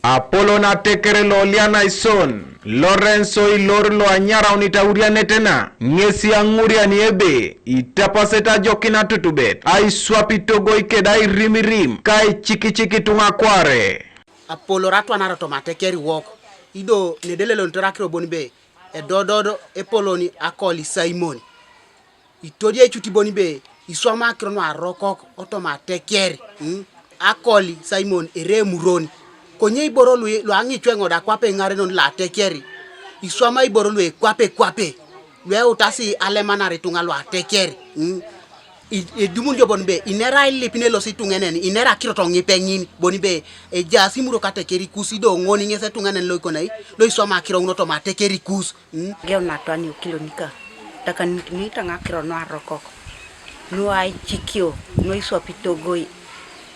Apolon atekere lo liana ison. Lorenzo ilor lo anyara unitauria netena. Ngesi Amuria ni ebe. Itapaseta jokina tutubet. Ai swapi togo ikedai rimirim. Kai chiki tunga kware. Apollo ratu anarato matekeri woko. Ido nedele lontorakiro bonibe. E dododo Epoloni akoli Simon. Itodia ichuti bonibe. Iswama akrono arokok otomatekeri. Akoli Simon ere muroni. Konye iboro lo angi chwengoda kwape ngare non la tekeri. Iswama iboro lo kwape. Lwe utasi alemana ritunga lo atekeri. Edumunjo bonibe inera ilipine lo situngenen inera kirotongi pengin bonibe e jasi muro katekeri kusido ngoni ngese tungenen lo ikonai lo iswama kiro ngoto matekeri kus. Geo natwani ukilonika. Taka nita ngakiro no arokok. No ai chikio no iswa pitogoi.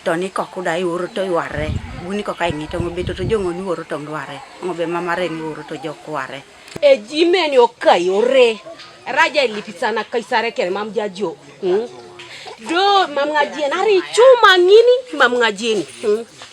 Toni kokuda iworo to iware. Buni ko kai ngito ngobeto to jongo ni woro to ndware. Ngobe mamare ni woro to jokware. E jimeni okai ore. Raja ilipisana kaisare kere mamjajo. Do mamngajien ari chuma ngini mamngajien.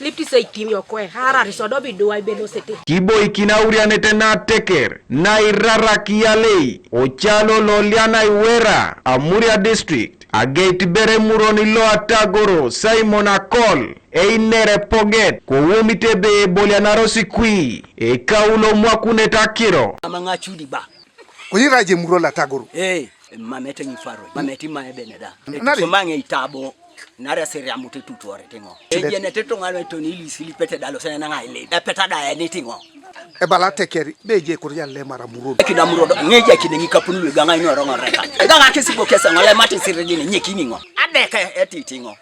Lipti say team yokwe hara risodobi do ai bedo sete. Kibo ikinauria netena teker na irara kialei ochalo loliana iwera Amuria district agate bere muroni lo atagoro Simon Akol einere poget ko womite be bolianaro sikui e kaulo mwakune takiro amangachudi ba Kuyiraje muro la tagoro mamete ngifaro mameti maebeneda somange itabo nare seria mute tutore tingo ejene tetongalo toni lisili pete dalo sene nga ile peta da ene tingo e bala tekeri beje kuriya le mara muro kina muro ngeje kinengi kapulu ganga ino rongo reka ganga kesibo kesa ngale mati sirejini nyekini ngo adeka etitingo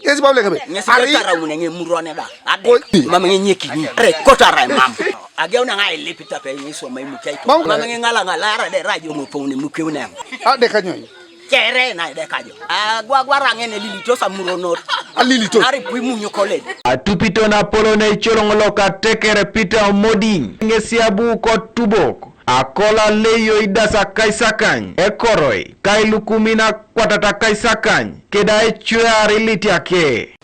yesi bable kabe ari tara munenge muro ne da adeka mama nyekini re kotara mam ageuna nga ile pita pe nyiso mai mukai mama ngala ra de rajo muponi mukeuna adeka nyoy kere na de kajo gwagwara ngene lilito sa muronot alilito ari pui munyo kole atupito na Apolon e cholongolo ka tekere pita moding ngesi abu ko tubok akola leyo idasa kaisakan ekoroi kailukumina kwatata kaisakan keda echuari litiake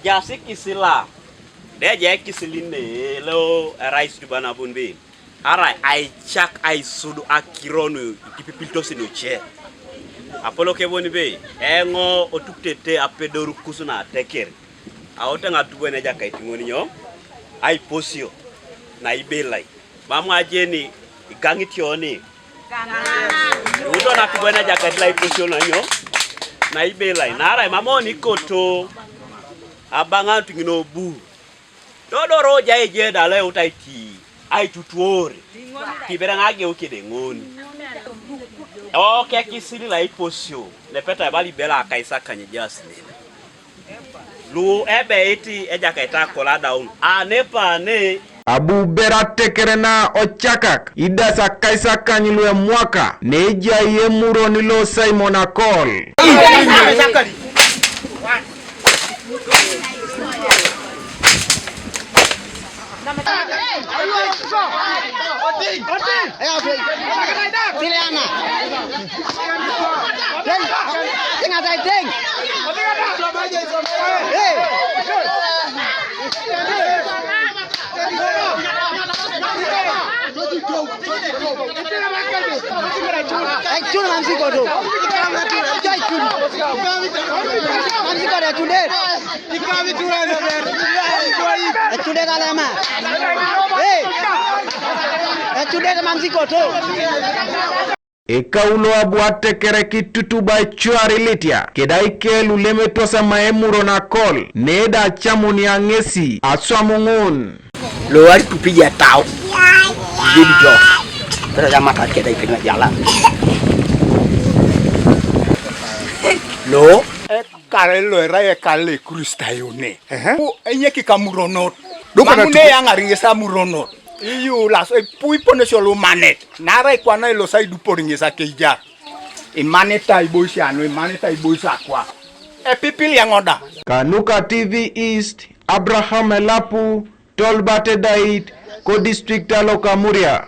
jasi kisila deje kisiline lo rice dubana bunbe ara ai chak ai sudu akirono tipipilto sino che Apollo ke boni be engo otuktete apedoru kusuna tekeri awota ngatubone jakai tingoni nyo ai posio na ibelai mamwa jeni igangitioni uto na tubone jakai lai posio na nyo na ibelai nara mamoni koto abanga tingino bu dodoro jaije dale utaiti ai tutuore kibera ngage ukide ngoni kisili la iposio le peta bali bela kaisa kanye jasi lu ebe iti eja kaita kola down nepa ne abu bera tekerena ochakak idasa kaisa kanyilu ya mwaka neja ye muro nilo Simon Akol Ekaulo abuate kere kitutu ba chuari litia kedai kelu lemetosa maemuro na kol neda chamuni angesi aswamungun lo ari tupija tao jadi jo terus mata kedai kena jalan lo kare lo era kale kristayone enyeki kamuronot mamune yangari yesa muronot iyo las pui pone solo manet nara ikwana lo sai du poringesa keja e maneta iboisiano e maneta iboisa kwa e pipil yangoda Kanuka TV East Abraham Elapu Tolbate Dait ko district aloka Amuria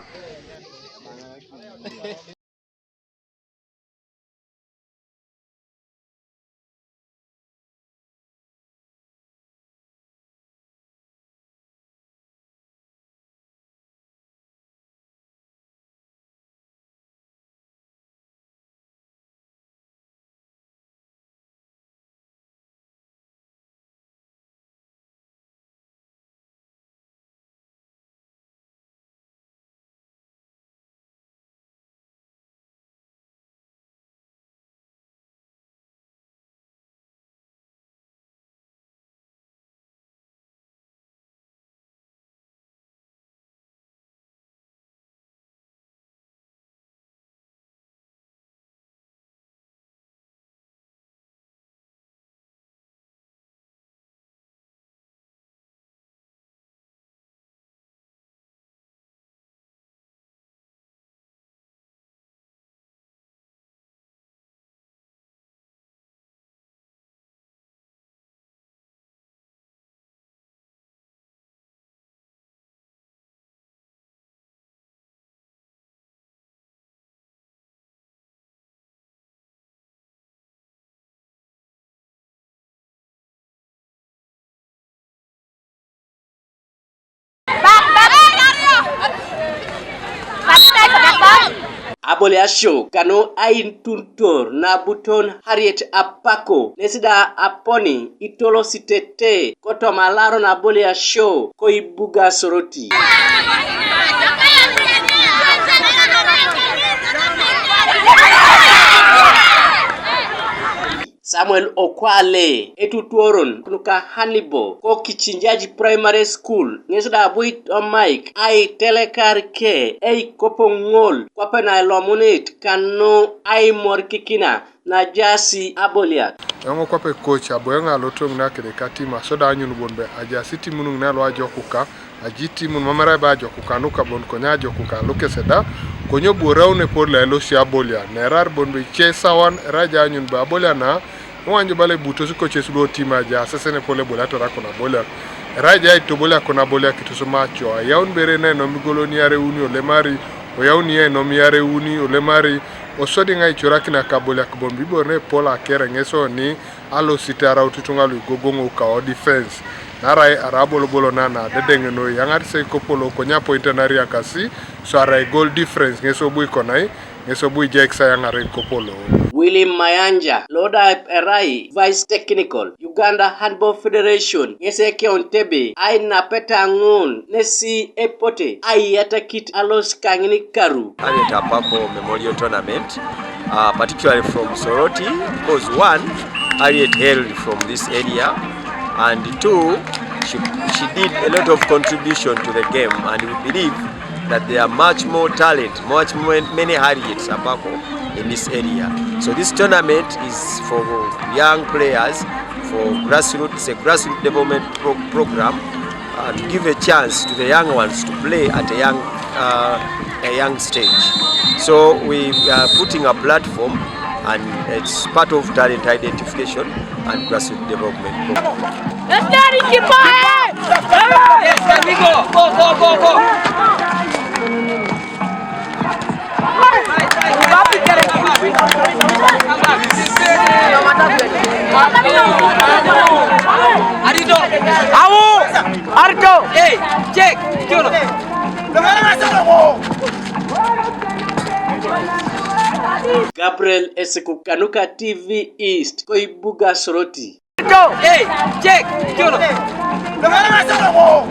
Abolia show Kanu ain tuntor na buton Harriet Apako nesida aponi itolo sitete koto malaro na Abolia show koibuga soroti. Samuel Okwale etutuoron kunuka Hanibo ko kichinjaji primary school ngesda buit on Mike ai telekar ke ei kopongol kwa pena lomunit Kanu ai morkikina na jasi Abolia yango kwa pe coach aboyanga lotong na kede katima soda anyun bonbe ajasi timunung na lo ajokuka ajiti mun mamara ba ajokuka nuka bon konya ajokuka loke seda konyo burawne por la lo si Abolia nerar bonbe chesawan raja anyun ba Abolia na mwanjo bale buto siko chesulo tima ja sesene pole bola to rakona bola raja ito bola kona bola kitusoma cho yaun berene no migoloni are uni ole mari o yauni no mi are uni ole mari o sodi ngai choraki na kabola kubombi borne pola kere ngeso ni alo sitara ututunga lu gogongo ka o defense narai arabolo bolo nana dedenge no yangari se kopolo konya pointenari akasi so arai goal difference ngeso bui konai ngeso bui jeksa yangari kopolo. William Mayanja, Loda Erai, Vice Technical, Uganda Handball Federation, Yeseke Ontebe, I Napeta Ngun, Nesi Epote, I Yatakit Alos Kangini Karu. Harriet Apako Memorial Tournament, particularly from Soroti, because one, Harriet hailed from this area, and two, she did a lot of contribution to the game, and we believe that there are much more talent, many Harriets Apako in this area. So this tournament is for young players, for grassroots. It's a grassroots development program to give a chance to the young ones to play at a young stage. So we are putting a platform, and it's part of talent identification and grassroots development program. Let's get it, keep on! Yes, let me go! Go! Arto! Hey, check! Gabriel Eseku Kanuka TV East Koibuga Soroti. Hey, check!